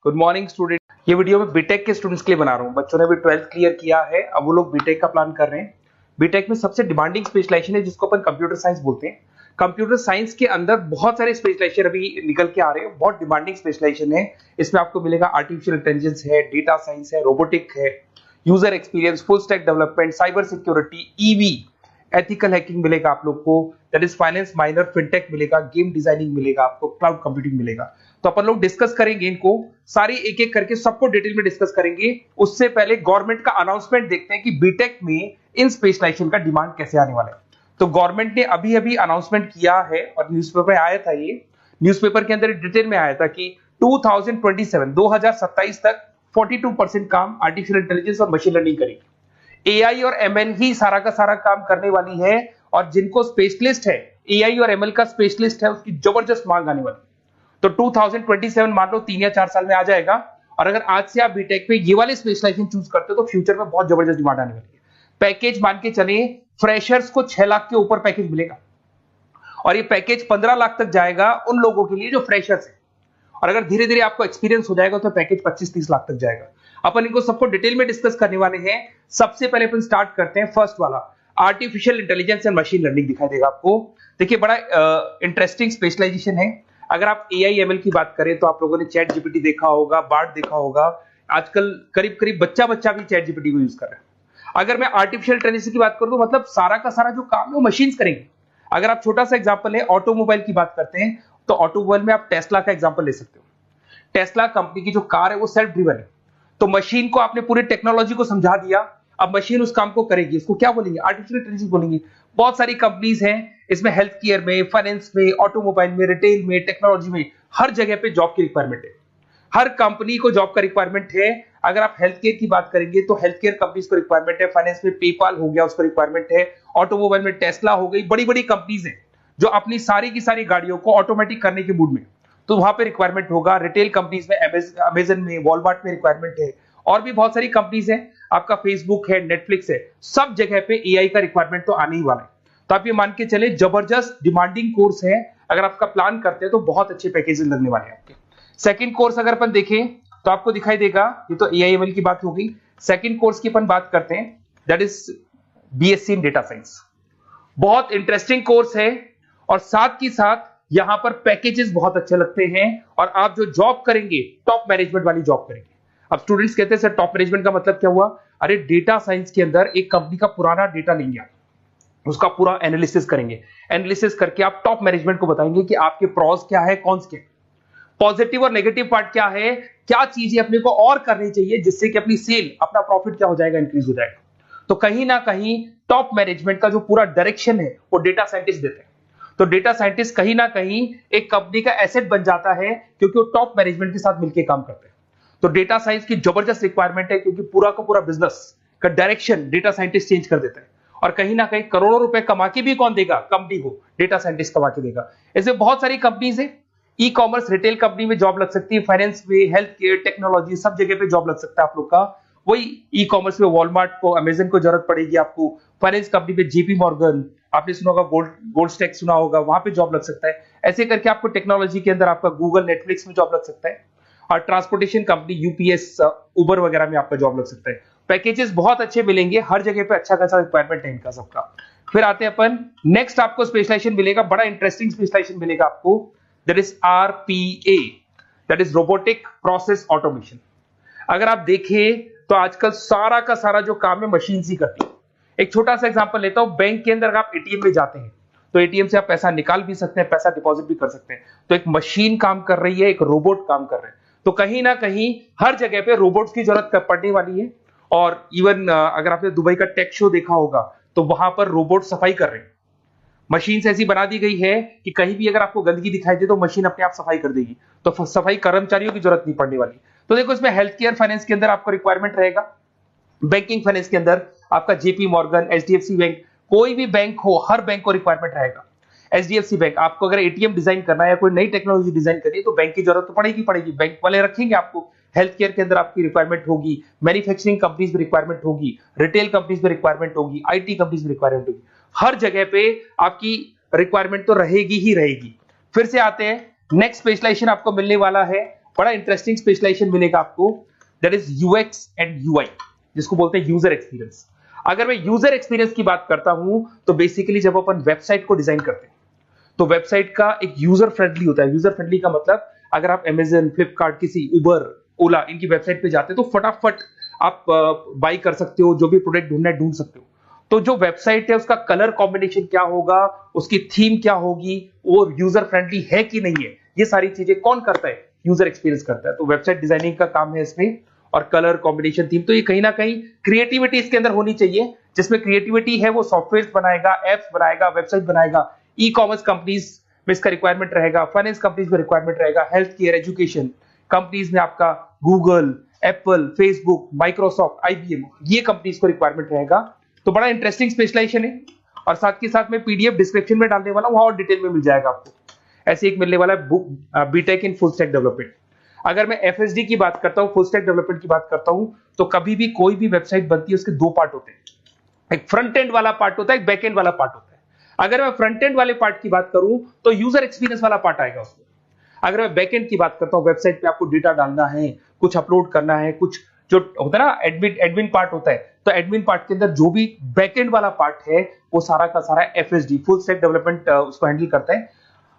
Good morning student. ये video मैं BTech के स्टूडेंट्स के लिए बना रहा हूँ। बच्चों ने भी 12th क्लियर किया है, अब वो लोग बीटेक का प्लान कर रहे हैं। बीटेक में सबसे डिमांडिंग स्पेशलाइजेशन है जिसको अपन कंप्यूटर साइंस बोलते हैं। कंप्यूटर साइंस के अंदर बहुत सारे स्पेशलाइजेशन अभी निकल के आ रहे हैं, बहुत डिमांडिंग स्पेशलाइजेशन है। इसमें आपको मिलेगा आर्टिफिशियल इंटेलिजेंस है, डेटा साइंस है, रोबोटिक है, user experience, full stack development, cyber security, EV, ethical hacking मिलेगा आप लोग को, that is finance minor, fintech मिलेगा, गेम डिजाइनिंग मिलेगा आपको, क्लाउड कंप्यूटिंग मिलेगा। तो अपन लोग डिस्कस करेंगे इनको सारी एक एक करके, सबको डिटेल में डिस्कस करेंगे। उससे पहले गवर्नमेंट का अनाउंसमेंट देखते हैं कि बीटेक में इन स्पेशलाइजेशन का डिमांड कैसे आने वाला है। तो गवर्नमेंट ने अभी अभी अनाउंसमेंट किया है और न्यूज़पेपर में आया था, ये न्यूज़पेपर के अंदर डिटेल में आया था कि 2027 तक 42% काम आर्टिफिशियल इंटेलिजेंस और मशीन लर्निंग करेगी। एआई और एमएल ही सारा का सारा काम करने वाली है, और जिनको स्पेशलिस्ट है, एआई और एमएल का स्पेशलिस्ट है, उसकी जबरदस्त मांग आने वाली। तो 2027 मान लो 3 या 4 साल में आ जाएगा। और अगर आज से आप बीटेक पे ये वाले स्पेशलाइजेशन चूज करते हो तो फ्यूचर में बहुत जबरदस्त डिमांड आने वाली है। पैकेज मान के चले, फ्रेशर्स को 6 लाख के ऊपर पैकेज मिलेगा, और ये पैकेज 15 लाख तक जाएगा उन लोगों के लिए जो फ्रेशर्स है। और अगर धीरे धीरे आपको एक्सपीरियंस हो जाएगा तो पैकेज 25-30 लाख तक जाएगा। अपन इनको सबको डिटेल में डिस्कस करने वाले हैं। सबसे पहले अपन स्टार्ट करते हैं फर्स्ट वाला, artificial intelligence and machine learning दिखाई देगा आपको। देखिए बड़ा इंटरेस्टिंग स्पेशलाइजेशन है। अगर आप एआई एमएल की बात करें तो आप लोगों ने चैट जीपीटी देखा होगा, बार्ड देखा होगा। आजकल करीब करीब बच्चा भी चैट जीपीटी को यूज कर रहा है। अगर मैं आर्टिफिशियल इंटेलिजेंस की बात करूं तो मतलब सारा का सारा जो काम है वो मशीन्स करेंगे। अगर आप छोटा सा एग्जांपल है, ऑटोमोबाइल की बात करते हैं तो ऑटोमोबाइल में आप टेस्ला का एग्जांपल ले सकते हो। टेस्ला कंपनी की जो कार है वो सेल्फ ड्रिवन है। तो मशीन को आपने पूरी टेक्नोलॉजी को समझा दिया, अब मशीन उस काम को करेगी। इसको क्या बोलेंगे? आर्टिफिशियल इंटेलिजेंस बोलेंगे। बहुत सारी कंपनीज हैं इसमें, हेल्थ केयर में, फाइनेंस में, ऑटोमोबाइल में, रिटेल में, टेक्नोलॉजी में, हर जगह पे जॉब की रिक्वायरमेंट है। हर कंपनी को जॉब का रिक्वायरमेंट है। अगर आप हेल्थ केयर की बात करेंगे तो हेल्थ केयर कंपनीज को रिक्वायरमेंट है। फाइनेंस में पेपाल हो गया, उसको रिक्वायरमेंट है। ऑटोमोबाइल में टेस्ला हो गई, बड़ी बड़ी कंपनीज हैं जो अपनी सारी की सारी गाड़ियों को ऑटोमेटिक करने के मूड में, तो वहां पे रिक्वायरमेंट होगा। रिटेल कंपनीज में अमेजन में, वॉलमार्ट में रिक्वायरमेंट है। और भी बहुत सारी कंपनीज हैं, आपका फेसबुक है, नेटफ्लिक्स है, सब जगह पे एआई का रिक्वायरमेंट तो आने ही वाला है। तो आप ये मान के चले जबरदस्त डिमांडिंग कोर्स है। अगर आपका प्लान करते हैं तो बहुत अच्छे पैकेजेस लगने वाले हैं आपके। सेकंड कोर्स अगर अपन देखें तो आपको दिखाई देगा, ये तो एआई एमएल की बात हो गई। सेकंड कोर्स की अपन बात करते हैं, that is BSc in data science. बहुत इंटरेस्टिंग कोर्स है और साथ ही साथ यहां पर पैकेजेस बहुत अच्छे लगते हैं। और आप जो जॉब करेंगे टॉप मैनेजमेंट वाली जॉब करेंगे। अब स्टूडेंट्स कहते हैं सर टॉप मैनेजमेंट का मतलब क्या हुआ? अरे डेटा साइंस के अंदर एक कंपनी का पुराना डेटा लेंगे आप, उसका पूरा एनालिसिस करेंगे। एनालिसिस करके आप टॉप मैनेजमेंट को बताएंगे कि आपके प्रॉस क्या है, कॉन्स क्या है, पॉजिटिव और नेगेटिव पार्ट क्या है, क्या चीजें अपने को और करनी चाहिए जिससे कि अपनी सेल, अपना प्रॉफिट क्या हो जाएगा, इंक्रीज हो जाएगा। तो कहीं ना कहीं टॉप मैनेजमेंट का जो पूरा डायरेक्शन है वो डेटा साइंटिस्ट देते हैं। तो डेटा साइंटिस्ट कहीं ना कहीं एक कंपनी का एसेट बन जाता है क्योंकि वो टॉप मैनेजमेंट के साथ मिलकर काम करते हैं। तो डेटा साइंस की जबरदस्त रिक्वायरमेंट है क्योंकि पूरा का पूरा बिजनेस का डायरेक्शन डेटा साइंटिस्ट चेंज कर देता है। और कहीं ना कहीं करोड़ों रुपए कमा के भी कौन देगा? कंपनी को डेटा साइंटिस्ट कमा के देगा। ऐसे बहुत सारी कंपनीज है, ई कॉमर्स, रिटेल कंपनी में जॉब लग सकती है, फाइनेंस में, हेल्थ केयर, टेक्नोलॉजी, सब जगह पे जॉब लग सकता है आप लोग का। वही ई कॉमर्स में वॉलमार्ट को, अमेजन को जरूरत पड़ेगी आपको। फाइनेंस कंपनी में जेपी मॉर्गन, आपने सुना होगा, गोल्ड स्टैक सुना होगा, वहां पे जॉब लग सकता है। ऐसे करके आपको टेक्नोलॉजी के अंदर आपका गूगल, नेटफ्लिक्स में जॉब लग सकता है। और ट्रांसपोर्टेशन कंपनी, यूपीएस, उबर वगैरह में आपका जॉब लग सकता है। पैकेजेस बहुत अच्छे मिलेंगे, हर जगह पे अच्छा खासा रिक्वायरमेंट है इनका सबका। फिर आते हैं अपन नेक्स्ट, आपको स्पेशलाइजेशन मिलेगा, बड़ा इंटरेस्टिंग स्पेशलाइजेशन मिलेगा आपको, that is RPA, that is robotic process automation. अगर आप देखें तो आजकल सारा का सारा जो काम है मशीन ही करती है। एक छोटा सा एग्जांपल लेता हूं, बैंक के अंदर आप एटीएम में जाते हैं तो एटीएम से आप पैसा निकाल भी सकते हैं, पैसा डिपॉजिट भी कर सकते हैं। तो एक मशीन काम कर रही है, एक रोबोट काम कर रहे हैं। तो कहीं ना कहीं हर जगह पे रोबोट्स की जरूरत पड़ने वाली है। और इवन अगर आपने दुबई का टेक शो देखा होगा तो वहां पर रोबोट सफाई कर रहे हैं। मशीन ऐसी बना दी गई है कि कहीं भी अगर आपको गंदगी दिखाई दे तो मशीन अपने आप सफाई कर देगी। तो सफाई कर्मचारियों की जरूरत नहीं पड़ने वाली। तो देखो इसमें हेल्थ केयर, फाइनेंस के अंदर आपको रिक्वायरमेंट रहेगा। बैंकिंग फाइनेंस के अंदर आपका जेपी मॉर्गन, एचडीएफसी बैंक, कोई भी बैंक हो, हर बैंक को रिक्वायरमेंट रहेगा। एचडीएफसी बैंक, आपको अगर एटीएम डिजाइन करना है या कोई नई टेक्नोलॉजी डिजाइन करनी है तो बैंक की जरूरत तो पड़ेगी, बैंक वाले रखेंगे आपको। हेल्थ केयर के अंदर आपकी रिक्वायरमेंट होगी, मैन्युफैक्चरिंग कंपनीज में रिक्वायरमेंट होगी, रिटेल कंपनीज में रिक्वायरमेंट होगी, आईटी कंपनीज में रिक्वायरमेंट होगी। हर जगह पे आपकी रिक्वायरमेंट तो रहेगी ही रहेगी। फिर से आते हैं नेक्स्ट स्पेशलाइजेशन आपको मिलने वाला है बड़ा इंटरेस्टिंग स्पेशलाइजेशन मिलेगा आपको, that is UX and UI, जिसको बोलते हैं यूजर एक्सपीरियंस। अगर मैं यूजर एक्सपीरियंस की बात करता हूं तो बेसिकली जब अपन वेबसाइट को डिजाइन करते हैं तो वेबसाइट का एक यूजर फ्रेंडली होता है। यूजर फ्रेंडली का मतलब अगर आप अमेजन, फ्लिपकार्ट, किसी उबर, ओला इनकी वेबसाइट पे जाते हैं तो फटाफट आप बाई कर सकते हो, जो भी प्रोडक्ट ढूंढना है ढूंढ सकते हो। तो जो वेबसाइट है उसका कलर कॉम्बिनेशन क्या होगा, उसकी थीम क्या होगी, वो यूजर फ्रेंडली है कि नहीं है, ये सारी चीजें कौन करता है, यूजर एक्सपीरियंस करता है। तो वेबसाइट डिजाइनिंग का काम है इसमें, और कलर कॉम्बिनेशन, थीम। तो ये कहीं ना कहीं क्रिएटिविटी इसके अंदर होनी चाहिए। जिसमें क्रिएटिविटी है वो सॉफ्टवेयर बनाएगा, एप्स बनाएगा, वेबसाइट बनाएगा। ई कॉमर्स कंपनीज में इसका रिक्वायरमेंट रहेगा, फाइनेंस कंपनीज में रिक्वायरमेंट रहेगा, हेल्थ केयर, एजुकेशन कंपनीज में आपका Google, Apple, Facebook, Microsoft, IBM, ये कंपनीज को रिक्वायरमेंट रहेगा। तो बड़ा इंटरेस्टिंग स्पेशलाइजेशन है। और साथ के साथ में पीडीएफ डिस्क्रिप्शन में डालने वाला हूं, और डिटेल में मिल जाएगा आपको। ऐसे एक मिलने वाला है book, BTech in full stack development. अगर मैं एफएसडी की बात करता हूं, फुल स्टैक डेवलपमेंट की बात करता हूं, तो कभी भी कोई भी वेबसाइट बनती है उसके दो पार्ट होते हैं, एक फ्रंट एंड वाला पार्ट होता है, एक बैक एंड वाला पार्ट होता है। अगर मैं फ्रंट एंड वाले पार्ट की बात करूं तो यूजर एक्सपीरियंस वाला पार्ट आएगा उसमें। अगर मैं बैक एंड की बात करता हूं, वेबसाइट पे आपको डेटा डालना है, कुछ अपलोड करना है, कुछ जो होता है ना एडमिन पार्ट होता है, तो एडमिन पार्ट के अंदर जो भी बैक एंड वाला पार्ट है वो सारा का सारा एफएसडी, फुल स्टैक डेवलपमेंट, उसको हैंडल करता है।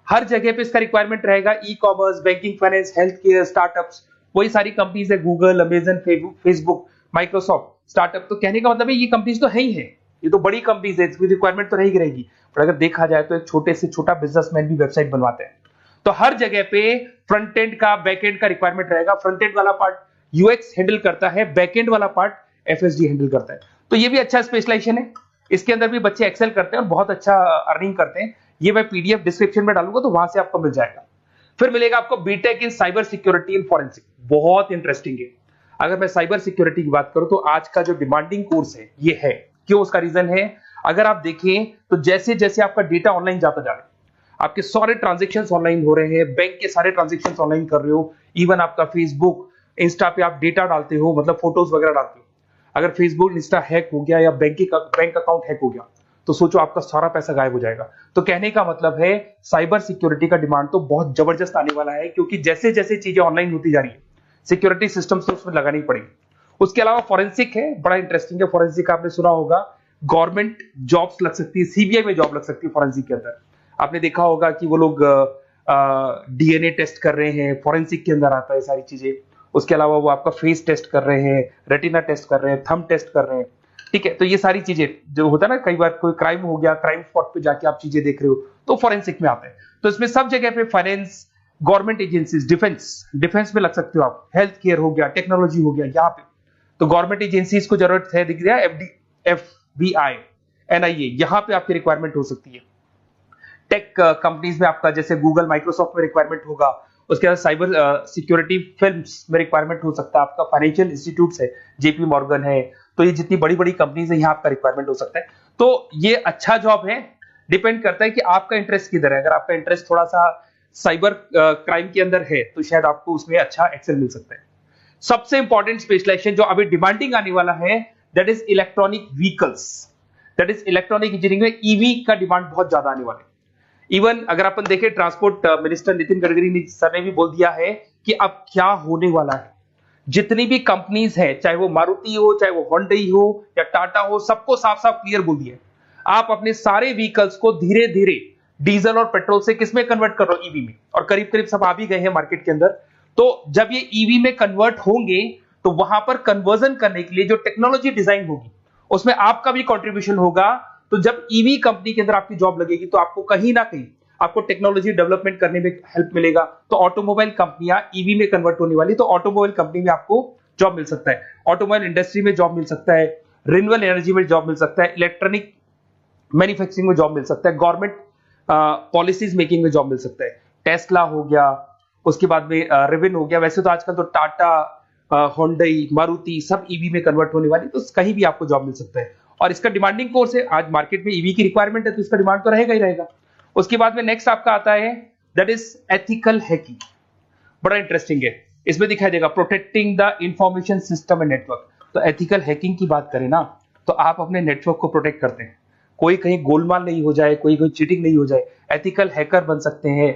हर जगह पे इसका रिक्वायरमेंट रहेगा। E commerce, banking, finance, health care, startups, वही सारी कंपनीज है, Google, Amazon, Facebook, Microsoft, startup. तो कहने का मतलब है ये कंपनीज तो है ही है, ये तो बड़ी कंपनीज है, इसकी रिक्वायरमेंट तो रहेगी। पर अगर देखा जाए तो एक छोटे से छोटा बिजनेसमैन भी वेबसाइट बनवाते हैं। तो हर जगह पे फ्रंट एंड का, बैक एंड का रिक्वायरमेंट रहेगा। फ्रंट एंड वाला पार्ट यूएक्स हैंडल करता है, बैक एंड वाला पार्ट एफएसडी हैंडल करता है। तो ये भी अच्छा स्पेशलाइजेशन है। इसके अंदर भी बच्चे एक्सेल करते हैं और बहुत अच्छा अर्निंग करते हैं। ये मैं पीडीएफ डिस्क्रिप्शन में डालूंगा तो वहां से आपको मिल जाएगा। फिर मिलेगा आपको BTech in cyber security and forensic, बहुत इंटरेस्टिंग है। अगर मैं साइबर सिक्योरिटी की बात करूं तो आज का जो डिमांडिंग कोर्स है ये है। क्यों? उसका रीजन है, अगर आप देखें तो जैसे जैसे आपका डेटा ऑनलाइन जाता जा रहा है, आपके सारे ट्रांजेक्शन्स ऑनलाइन हो रहे हैं, बैंक के सारे ट्रांजेक्शन्स ऑनलाइन कर रहे हो, इवन आपका फेसबुक, इंस्टा पे आप डेटा डालते हो, मतलब फोटोज वगैरह डालते हो। अगर फेसबुक, इंस्टा हैक हो गया या बैंक अकाउंट हैक हो गया तो सोचो आपका सारा पैसा गायब हो जाएगा। तो कहने का मतलब है साइबर सिक्योरिटी का डिमांड तो बहुत जबरदस्त आने वाला है, क्योंकि जैसे जैसे चीजें ऑनलाइन होती जा रही है सिक्योरिटी सिस्टम्स तो उसमें लगानी पड़ेगी। उसके अलावा फॉरेंसिक है, बड़ा इंटरेस्टिंग है। फॉरेंसिक आपने सुना होगा, गवर्नमेंट जॉब्स लग सकती है, सीबीआई में जॉब लग सकती है फॉरेंसिक के अंदर। आपने देखा होगा कि वो लोग डीएनए टेस्ट कर रहे हैं, फॉरेंसिक के अंदर आता है सारी चीजें। उसके अलावा वो आपका फेस टेस्ट कर रहे हैं, रेटिना टेस्ट कर रहे हैं, थंब टेस्ट कर रहे हैं। ठीक है, तो ये सारी चीजें जो होता है ना, कई बार कोई क्राइम हो गया, क्राइम स्पॉट पे जाके आप चीजें देख रहे हो तो फॉरेंसिक में आता है। तो इसमें सब जगह पे फाइनेंस, गवर्नमेंट एजेंसीज, डिफेंस में लग सकते हो आप, हेल्थ केयर हो गया, टेक्नोलॉजी हो गया, यहाँ पे तो गवर्नमेंट एजेंसीज को जरूरत है, दिख रहा है, एफबीआई, एनआईए, यहाँ पे आपकी रिक्वायरमेंट हो सकती है। टेक कंपनीज में आपका जैसे गूगल, माइक्रोसॉफ्ट में रिक्वायरमेंट होगा। उसके बाद साइबर सिक्योरिटी फिल्म्स में रिक्वायरमेंट हो सकता है आपका, फाइनेंशियल इंस्टीट्यूट्स है, जेपी मॉर्गन है, तो ये जितनी बड़ी बड़ी कंपनीज है यहाँ आपका रिक्वायरमेंट हो सकता है। तो ये अच्छा जॉब है, डिपेंड करता है कि आपका इंटरेस्ट किधर है। अगर आपका इंटरेस्ट थोड़ा सा साइबर क्राइम के अंदर है तो शायद आपको उसमें अच्छा एक्सेल मिल सकता है। सबसे इंपॉर्टेंट स्पेशलाइजेशन जो अभी डिमांडिंग आने वाला है, that is electronic vehicles, that is electronic engineering में ईवी का डिमांड बहुत ज्यादा आने वाला है। इवन अगर अपन देखें, transport minister Nitin Gadkari sir ने भी बोल दिया है कि अब क्या होने वाला है, जितनी भी कंपनीज है, चाहे वो मारुति हो, चाहे वो होंडई हो या टाटा हो, सबको साफ साफ क्लियर बोल दिया, आप अपने सारे व्हीकल्स को धीरे धीरे डीजल और पेट्रोल से किसमें कन्वर्ट कर रहे हो, ईवी में। और करीब करीब सब आ भी गए हैं मार्केट के अंदर। तो जब ये ईवी में कन्वर्ट होंगे तो वहां पर कन्वर्जन करने के लिए जो टेक्नोलॉजी डिजाइन होगी उसमें आपका भी कंट्रीब्यूशन होगा। तो जब ईवी कंपनी के अंदर आपकी जॉब लगेगी तो आपको कहीं ना कहीं आपको टेक्नोलॉजी डेवलपमेंट करने में हेल्प मिलेगा। तो ऑटोमोबाइल कंपनियां ईवी में कन्वर्ट होने वाली, तो ऑटोमोबाइल कंपनी में आपको जॉब मिल सकता है, ऑटोमोबाइल इंडस्ट्री में जॉब मिल सकता है, रिन्यूएबल एनर्जी में जॉब मिल सकता है, इलेक्ट्रॉनिक मैन्युफैक्चरिंग में जॉब मिल सकता है, गवर्नमेंट पॉलिसीज मेकिंग में जॉब मिल सकता है, टेस्ला हो गया, उसके बाद में रिविन हो गया। वैसे तो आजकल तो टाटा, होंडई, मारुति सब ईवी में कन्वर्ट होने वाली, तो कहीं भी आपको जॉब मिल सकता है। और इसका डिमांडिंग कोर्स है, आज मार्केट में ईवी की रिक्वायरमेंट है तो इसका डिमांड तो रहेगा ही रहेगा। उसके बाद में नेक्स्ट आपका आता है, दैट इज एथिकल हैकिंग, बड़ा इंटरेस्टिंग है। इसमें दिखाई देगा protecting the information system and network. तो एथिकल हैकिंग की बात करें ना, तो आप अपने नेटवर्क को प्रोटेक्ट करते हैं, कोई कहीं गोलमाल नहीं हो जाए, कोई चीटिंग नहीं हो जाए। एथिकल हैकर बन सकते हैं,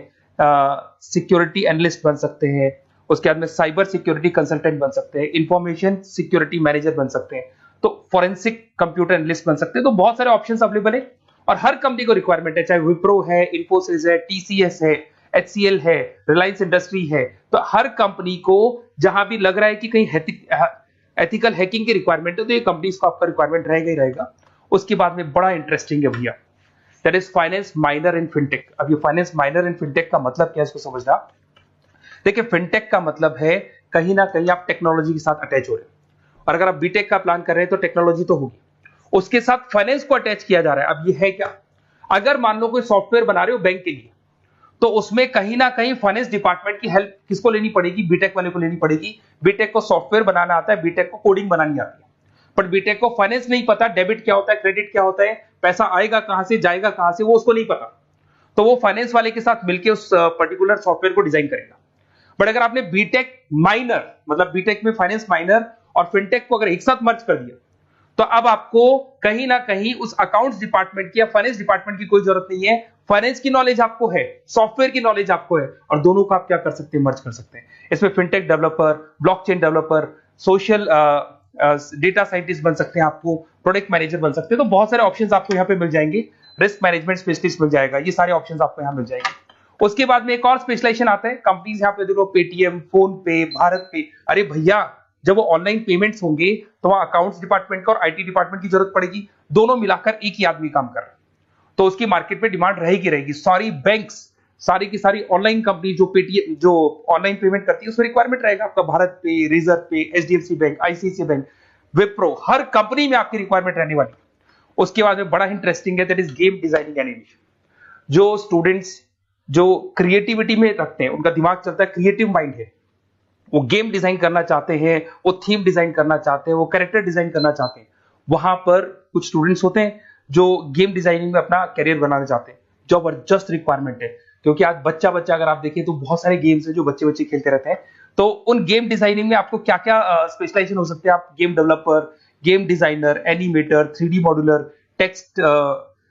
सिक्योरिटी एनालिस्ट बन सकते हैं, उसके बाद में साइबर सिक्योरिटी कंसल्टेंट बन सकते हैं, इंफॉर्मेशन सिक्योरिटी मैनेजर बन सकते हैं, तो फॉरेंसिक कंप्यूटर एनालिस्ट बन सकते हैं। तो बहुत सारे ऑप्शंस अवेलेबल है और हर कंपनी को रिक्वायरमेंट है, चाहे विप्रो है, इन्फोसिस है, टीसीएस है, एचसीएल है, रिलायंस इंडस्ट्री है। तो हर कंपनी को जहां भी लग रहा है कि कहीं एथिकल हैकिंग की रिक्वायरमेंट है तो ये कंपनीज को आपका रिक्वायरमेंट रहेगा ही रहेगा। उसके बाद में बड़ा इंटरेस्टिंग है भैया, that is finance minor in fintech. अब ये फाइनेंस माइनर इन फिनटेक का मतलब क्या है इसको समझना। देखिए फिनटेक का मतलब है कहीं ना कहीं आप टेक्नोलॉजी के साथ अटैच हो रहे हो, और अगर आप बीटेक का प्लान कर रहे हैं तो टेक्नोलॉजी तो होगी, उसके साथ फाइनेंस को अटैच किया जा रहा है। अब ये है क्या, अगर मान लो कोई सॉफ्टवेयर बना रहे हो बैंक के लिए, तो उसमें कहीं ना कहीं फाइनेंस डिपार्टमेंट की हेल्प किसको लेनी पड़ेगी, बीटेक वाले को लेनी पड़ेगी। बीटेक को सॉफ्टवेयर बनाना आता है, बीटेक को कोडिंग बनानी आती है, पर बीटेक को फाइनेंस नहीं पता, डेबिट क्या होता है, क्रेडिट क्या होता है, पैसा आएगा कहां से जाएगा कहां से, वो उसको नहीं पता। तो वो फाइनेंस वाले के साथ मिलकर उस पर्टिकुलर सॉफ्टवेयर को डिजाइन करेगा। बट अगर आपने बीटेक माइनर मतलब बीटेक में फाइनेंस माइनर और फिनटेक को अगर एक साथ मर्ज कर दिया, तो अब आपको कहीं ना कहीं उस अकाउंट्स डिपार्टमेंट की या फाइनेंस डिपार्टमेंट की कोई जरूरत नहीं है। फाइनेंस की नॉलेज आपको है, सॉफ्टवेयर की नॉलेज आपको है, और दोनों को आप क्या कर सकते हैं, मर्ज कर सकते हैं। इसमें fintech developer, blockchain developer, social data scientist बन सकते हैं, आपको प्रोडक्ट मैनेजर बन सकते हैं। तो बहुत सारे ऑप्शंस आपको यहाँ पे मिल जाएंगे, रिस्क मैनेजमेंट स्पेशलिस्ट मिल जाएगा, ये सारे ऑप्शंस आपको यहाँ मिल जाएंगे। उसके बाद में एक और स्पेशलाइजेशन आता है, कंपनीज यहाँ पे देखो पेटीएम, फोन पे, भारत पे। अरे भैया जब वो ऑनलाइन पेमेंट्स होंगे तो वहां अकाउंट्स डिपार्टमेंट का और आईटी डिपार्टमेंट की जरूरत पड़ेगी, दोनों मिलाकर एक ही आदमी काम कर रहा है, तो उसकी मार्केट में डिमांड रहेगी रहेगी। सारी बैंक्स, सारी की सारी ऑनलाइन कंपनी जो पेटीएम जो ऑनलाइन पेमेंट करती है उसमें रिक्वायरमेंट रहेगा आपका, भारत पे, Razorpay, HDFC bank, ICICI bank, Wipro, हर कंपनी में आपकी रिक्वायरमेंट रहने वाली है। उसके बाद में बड़ा इंटरेस्टिंग है, that is game designing animation. जो स्टूडेंट्स जो क्रिएटिविटी में रखते हैं, उनका दिमाग चलता है, क्रिएटिव माइंड है, वो गेम डिजाइन करना चाहते हैं, वो थीम डिजाइन करना चाहते हैं, वो कैरेक्टर डिजाइन करना चाहते हैं, वहां पर कुछ स्टूडेंट्स होते हैं जो गेम डिजाइनिंग में अपना करियर बनाना चाहते हैं। जबरदस्त रिक्वायरमेंट है, क्योंकि आज बच्चा बच्चा अगर आप देखें तो बहुत सारे गेम्स हैं जो बच्चे बच्चे खेलते रहते हैं। तो उन गेम डिजाइनिंग में आपको क्या क्या स्पेशलाइजेशन हो सकते हैं, आप game developer, game designer, animator, 3D modular, text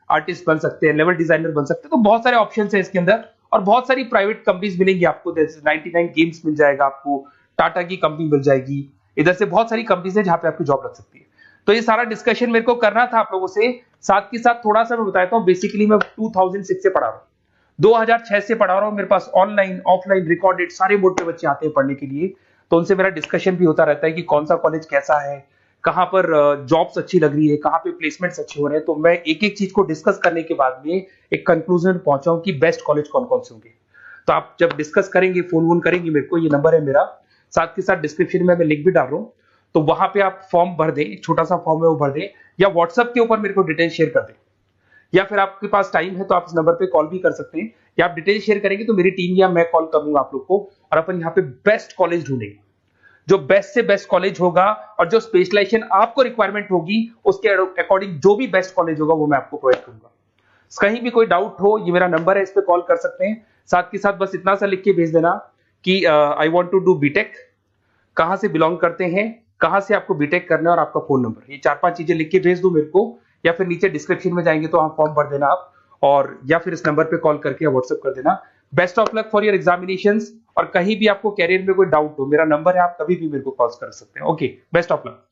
artist बन सकते हैं, लेवल डिजाइनर बन सकते हैं। तो बहुत सारे ऑप्शन है इसके अंदर, और बहुत सारी प्राइवेट कंपनीज मिलेंगी आपको, जैसे 99 गेम्स मिल जाएगा आपको, टाटा की कंपनी मिल जाएगी, इधर से बहुत सारी कंपनीज है जहां पे आपकी जॉब लग सकती है। तो ये सारा डिस्कशन मेरे को करना था आप लोगों से, साथ के साथ थोड़ा सा मैं बताता हूँ। बेसिकली मैं 2006 से पढ़ा रहा हूँ, 2006 से पढ़ा रहा हूँ। मेरे पास ऑनलाइन ऑफलाइन रिकॉर्डेड सारे मोड पे बच्चे आते हैं पढ़ने के लिए, तो उनसे मेरा डिस्कशन भी होता रहता है कि कौन सा कॉलेज कैसा है, कहां पर जॉब्स अच्छी लग रही है, कहां पे प्लेसमेंट्स अच्छे हो रहे हैं। तो मैं एक एक चीज को डिस्कस करने के बाद में एक कंक्लूजन पहुंचा हूं कि बेस्ट कॉलेज कौन कौन से होंगे। तो आप जब डिस्कस करेंगे, फोन वोन करेंगे मेरे को, ये नंबर है मेरा, साथ के साथ डिस्क्रिप्शन में मैं लिंक भी डाल रहा हूँ, तो वहां पे आप फॉर्म भर दें, एक छोटा सा फॉर्म है वो भर दें, या व्हाट्सएप के ऊपर मेरे को डिटेल शेयर कर दें, या फिर आपके पास टाइम है तो आप इस नंबर पे कॉल भी कर सकते हैं, या आप डिटेल शेयर करेंगे तो मेरी टीम या मैं कॉल करूंगा आप लोग को, और अपन यहाँ पे बेस्ट कॉलेज ढूंढेंगे, जो बेस्ट से बेस्ट कॉलेज होगा, और जो स्पेशलाइजेशन आपको रिक्वायरमेंट होगी उसके अकॉर्डिंग जो भी बेस्ट कॉलेज होगा वो मैं आपको प्रोवाइड करूंगा। कहीं भी कोई डाउट हो, ये मेरा नंबर है, इस पे कॉल कर सकते हैं। साथ के साथ बस इतना सा लिख के भेज देना कि I want to do BTech, कहां से बिलोंग करते हैं, कहां से आपको बीटेक करना है, और आपका फोन नंबर, ये 4-5 चीजें लिख के भेज दो मेरे को, या फिर नीचे डिस्क्रिप्शन में जाएंगे तो वहां फॉर्म भर देना आप, और या फिर इस नंबर पे कॉल करके या व्हाट्सएप कर देना। Best of luck for your examinations, और कहीं भी आपको कैरियर में कोई डाउट हो, मेरा नंबर है, आप कभी भी मेरे को कॉल कर सकते हैं। Okay, best of luck.